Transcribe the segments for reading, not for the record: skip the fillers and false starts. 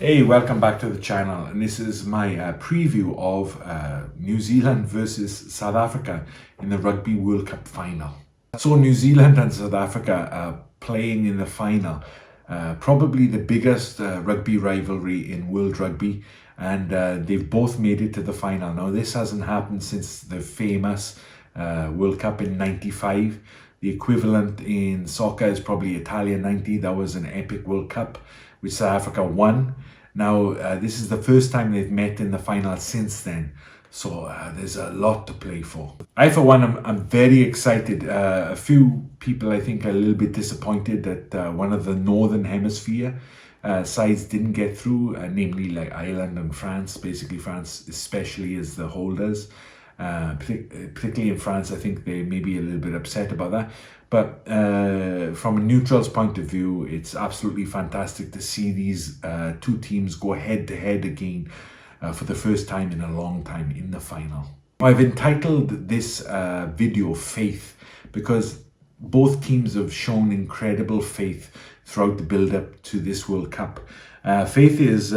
Hey, welcome back to the channel, and this is my preview of New Zealand versus South Africa in the Rugby World Cup final. So New Zealand and South Africa are playing in the final, probably the biggest rugby rivalry in world rugby, and they've both made it to the final. Now this hasn't happened since the famous World Cup in '95. The equivalent in soccer is probably Italia '90. That was an epic World Cup which South Africa won. Now, this is the first time they've met in the final since then. So there's a lot to play for. I, for one, I'm very excited. A few people, I think, are a little bit disappointed that one of the Northern Hemisphere sides didn't get through, namely like Ireland and France. Basically, France especially as the holders. Particularly in France, I think they may be a little bit upset about that. But from a neutral's point of view, it's absolutely fantastic to see these two teams go head to head again for the first time in a long time in the final. I've entitled this video Faith because both teams have shown incredible faith throughout the build-up to this World Cup. Faith is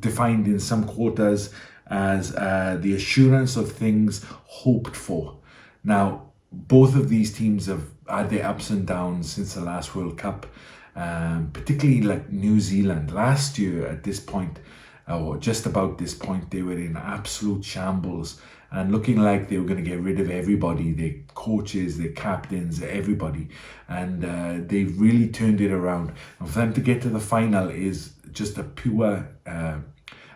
defined in some quarters as the assurance of things hoped for. Now, both of these teams have had their ups and downs since the last World Cup, particularly like New Zealand. Last year at this point, or just about this point, they were in absolute shambles and looking like they were going to get rid of everybody, their coaches, their captains, everybody. And they've really turned it around. And for them to get to the final is just a pure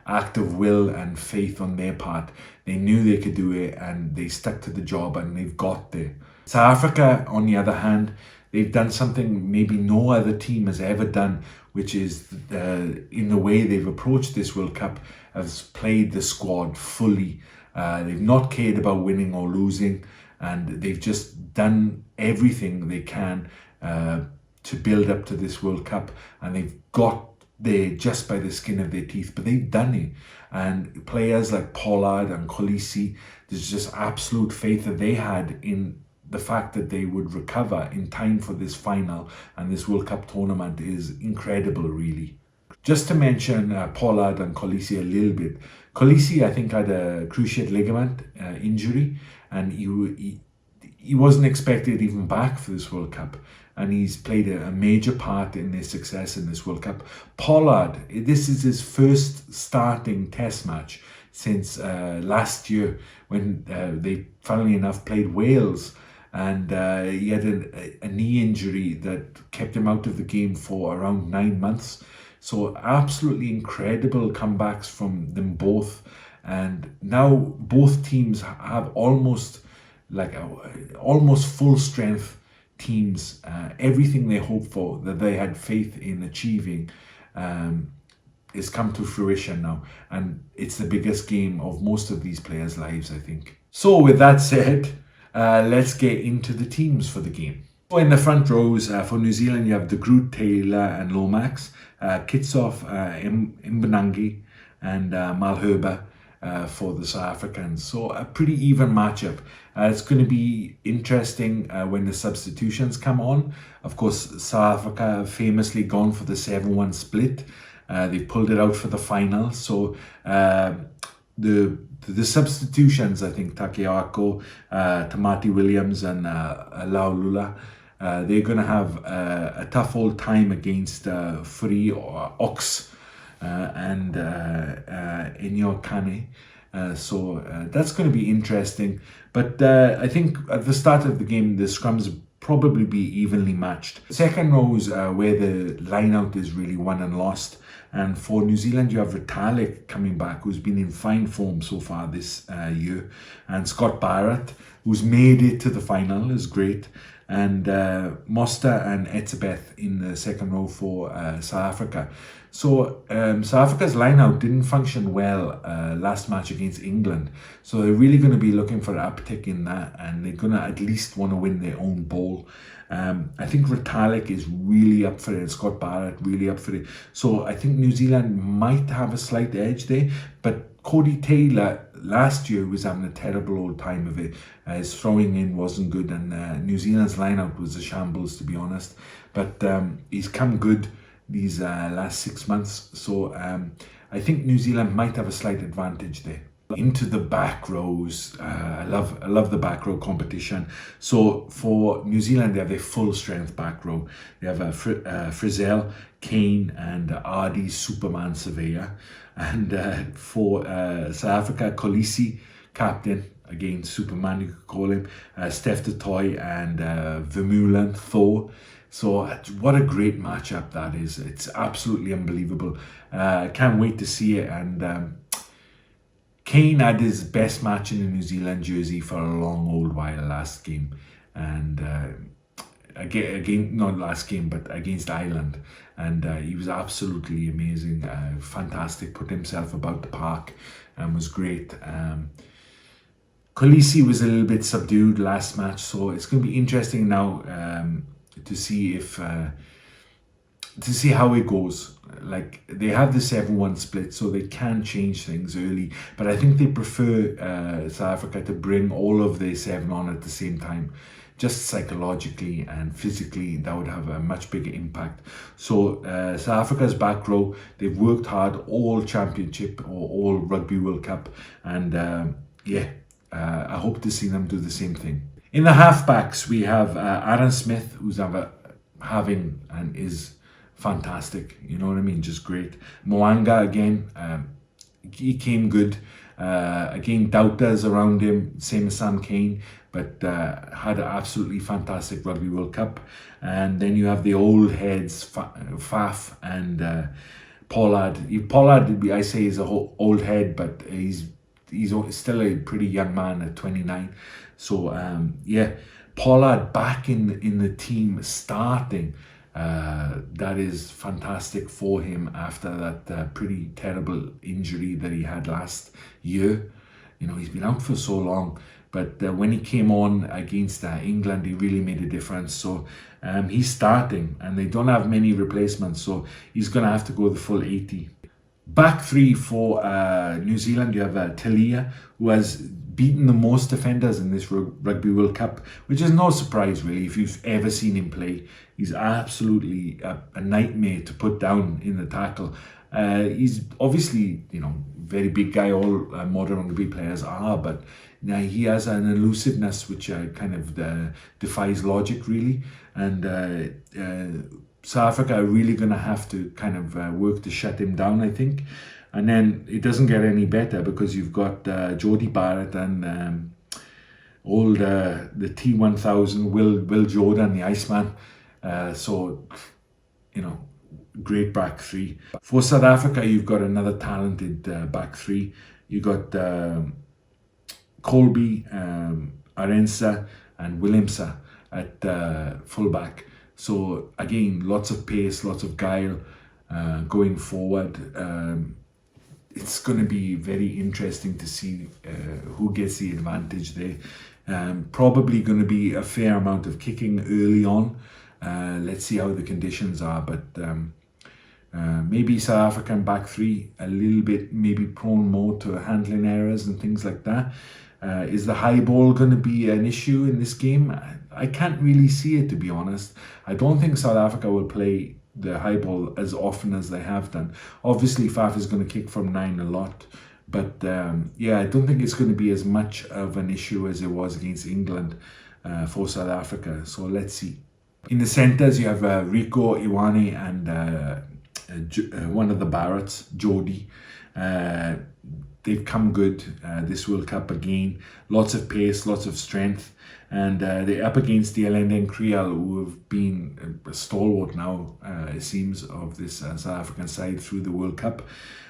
act of will and faith on their part. They knew they could do it and they stuck to the job and they've got there. South Africa, on the other hand, they've done something maybe no other team has ever done, which is in the way they've approached this World Cup, has played the squad fully. They've not cared about winning or losing, and they've just done everything they can to build up to this World Cup, and they've got there just by the skin of their teeth, but they've done it. And players like Pollard and Kolisi, there's just absolute faith that they had in the fact that they would recover in time for this final, and this World Cup tournament is incredible, really. Just to mention Pollard and Kolisi a little bit. Kolisi, I think, had a cruciate ligament injury, and he wasn't expected even back for this World Cup, and he's played a major part in their success in this World Cup. Pollard, this is his first starting test match since last year when they, funnily enough, played Wales, and he had a knee injury that kept him out of the game for around 9 months. So absolutely incredible comebacks from them both, and now both teams have almost full strength teams. Everything they hoped for, that they had faith in achieving, is come to fruition now, and it's the biggest game of most of these players' lives, I think. So with that said, let's get into the teams for the game. So in the front rows for New Zealand, you have De Groot, Taylor and Lomax, Kitsoff, Mbanangi and Malherbe for the South Africans. So a pretty even matchup. It's going to be interesting when the substitutions come on. Of course, South Africa have famously gone for the 7-1 split. They pulled it out for the final. So the substitutions, I think Takiako, Tamati Williams and Laulula, they're going to have a tough old time against Free or Ox and Enyo Kane. So that's going to be interesting. But I think at the start of the game, the scrums probably be evenly matched. Second rows where the line-out is really won and lost. And for New Zealand, you have Retallick coming back, who's been in fine form so far this year. And Scott Barrett, who's made it to the final, is great. And Moster and Etzebeth in the second row for South Africa. So South Africa's line-out didn't function well last match against England. So they're really going to be looking for an uptick in that, and they're going to at least want to win their own ball. I think Retallick is really up for it, Scott Barrett really up for it. So I think New Zealand might have a slight edge there, but Cody Taylor last year was having a terrible old time of it. His throwing in wasn't good, and New Zealand's lineup was a shambles, to be honest. But he's come good these last 6 months. So I think New Zealand might have a slight advantage there. Into the back rows. I love the back row competition. So for New Zealand, they have their full strength back row. They have Frizzell, Kane, and Ardi Superman Surveyor. And for South Africa, Kolisi, captain, again Superman you could call him, Steph de Toy, and Vermeulen Thor. So what a great matchup that is. It's absolutely unbelievable. Can't wait to see it. And Kane had his best match in the New Zealand jersey for a long old while last game, and again, not last game, but against Ireland, and he was absolutely amazing, fantastic, put himself about the park, and was great. Kolisi was a little bit subdued last match, so it's going to be interesting now to see if to see how it goes. Like, they have the 7-1 split, so they can change things early, but I think they prefer South Africa to bring all of their 7 on at the same time. Just psychologically and physically, that would have a much bigger impact. So South Africa's back row, they've worked hard all championship or all Rugby World Cup, and I hope to see them do the same thing. In the halfbacks, we have Aaron Smith, who's having and is fantastic, you know what I mean, just great. Moanga again, he came good. Again, doubters around him, same as Sam Cane, but had an absolutely fantastic Rugby World Cup. And then you have the old heads, Faf and Pollard. Pollard, I say, is a old head, but he's still a pretty young man at 29. So Pollard back in the team starting. That is fantastic for him after that pretty terrible injury that he had last year. You know, he's been out for so long, but when he came on against England, he really made a difference. So he's starting, and they don't have many replacements, so he's going to have to go the full 80. Back three for New Zealand, you have Talia, who has beaten the most defenders in this Rugby World Cup, which is no surprise really if you've ever seen him play. He's absolutely a nightmare to put down in the tackle. He's obviously, you know, very big guy, all modern rugby players are, but now he has an elusiveness which kind of defies logic really, and South Africa are really going to have to kind of work to shut him down, I think. And then it doesn't get any better because you've got Jody Barrett and the T1000, Will Jordan, the Iceman. So, you know, great back three. For South Africa, you've got another talented back three. You got Colby, Arensa, and Willemse at fullback. So again, lots of pace, lots of guile going forward. It's going to be very interesting to see who gets the advantage there. Probably going to be a fair amount of kicking early on. Let's see how the conditions are, but maybe South African back three a little bit maybe prone more to handling errors and things like that. Is the high ball going to be an issue in this game? I can't really see it, to be honest. I don't think South Africa will play the high ball as often as they have done. Obviously, Faf is going to kick from 9 a lot, but I don't think it's going to be as much of an issue as it was against England for South Africa. So let's see. In the centres, you have Rico Iwane and one of the Barretts, Jody. They've come good this World Cup again. Lots of pace, lots of strength. And they're up against the Allende and Kriel, who have been a stalwart now, it seems, of this South African side through the World Cup.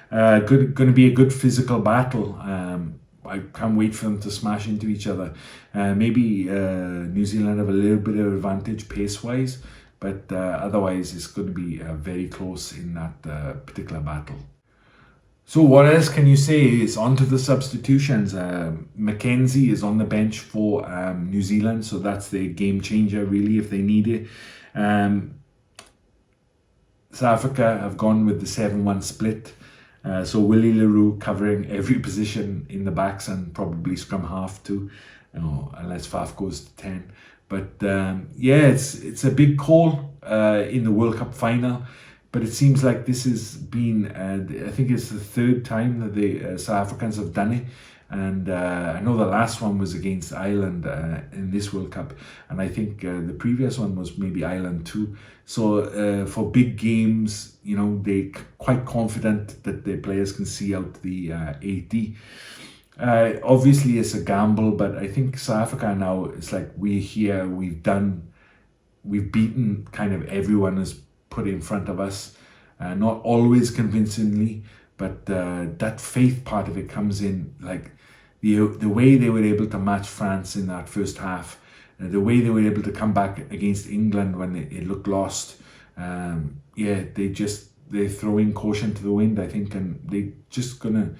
Going to be a good physical battle. I can't wait for them to smash into each other. Maybe New Zealand have a little bit of advantage pace-wise, but otherwise it's going to be very close in that particular battle. So what else can you say? It's on to the substitutions. Mackenzie is on the bench for New Zealand, so that's the game changer really if they need it. South Africa have gone with the 7-1 split. So Willie Leroux covering every position in the backs and probably scrum half too, you know, unless Faf goes to 10. But it's a big call in the World Cup final But it seems like this has been, I think it's the third time that the South Africans have done it. And I know the last one was against Ireland in this World Cup, and I think the previous one was maybe Ireland too. So for big games, you know, they're quite confident that their players can see out the 80. Obviously, it's a gamble, but I think South Africa now, it's like we're here, we've beaten kind of everyone has put in front of us, not always convincingly, but that faith part of it comes in, like the way they were able to match France in that first half, the way they were able to come back against England when it looked lost. Yeah, they're throwing caution to the wind, I think, and they're just gonna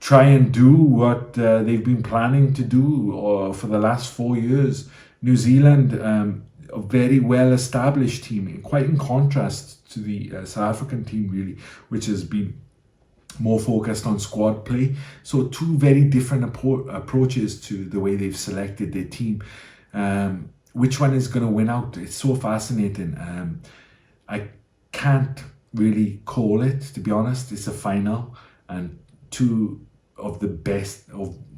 try and do what they've been planning to do for the last 4 years. New Zealand, a very well-established team, quite in contrast to the South African team, really, which has been more focused on squad play. So two very different approaches to the way they've selected their team. Which one is going to win out? It's so fascinating. I can't really call it, to be honest. It's a final, and two of the best,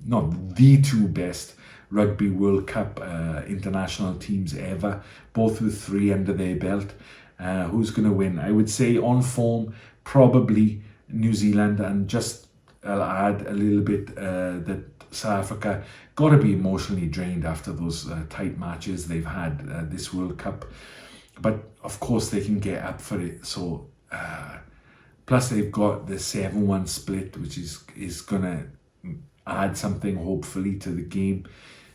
not the two best Rugby World Cup international teams ever, both with 3 under their belt. Who's going to win? I would say on form, probably New Zealand, and just I'll add a little bit that South Africa got to be emotionally drained after those tight matches they've had this World Cup. But of course they can get up for it. So plus they've got the 7-1 split, which is going to add something hopefully to the game.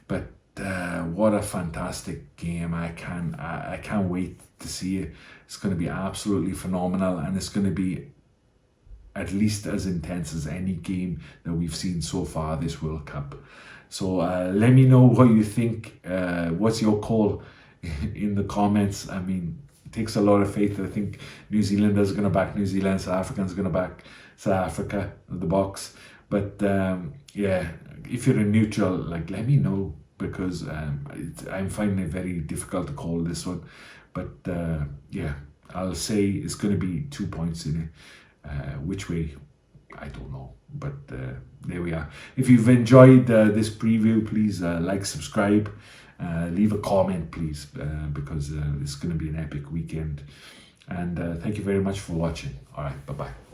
But what a fantastic game. I can't wait to see it. It's going to be absolutely phenomenal, and it's going to be at least as intense as any game that we've seen so far this World Cup. So let me know what you think. What's your call in the comments? I mean, it takes a lot of faith. I think New Zealanders are going to back New Zealand, South Africans are going to back South Africa at the box. But yeah, if you're a neutral, like, let me know, because I'm finding it very difficult to call this one. But yeah, I'll say it's going to be 2 points in it. Which way, I don't know, but there we are. If you've enjoyed this preview, please like, subscribe, leave a comment, please, because it's going to be an epic weekend. And thank you very much for watching. All right, bye-bye.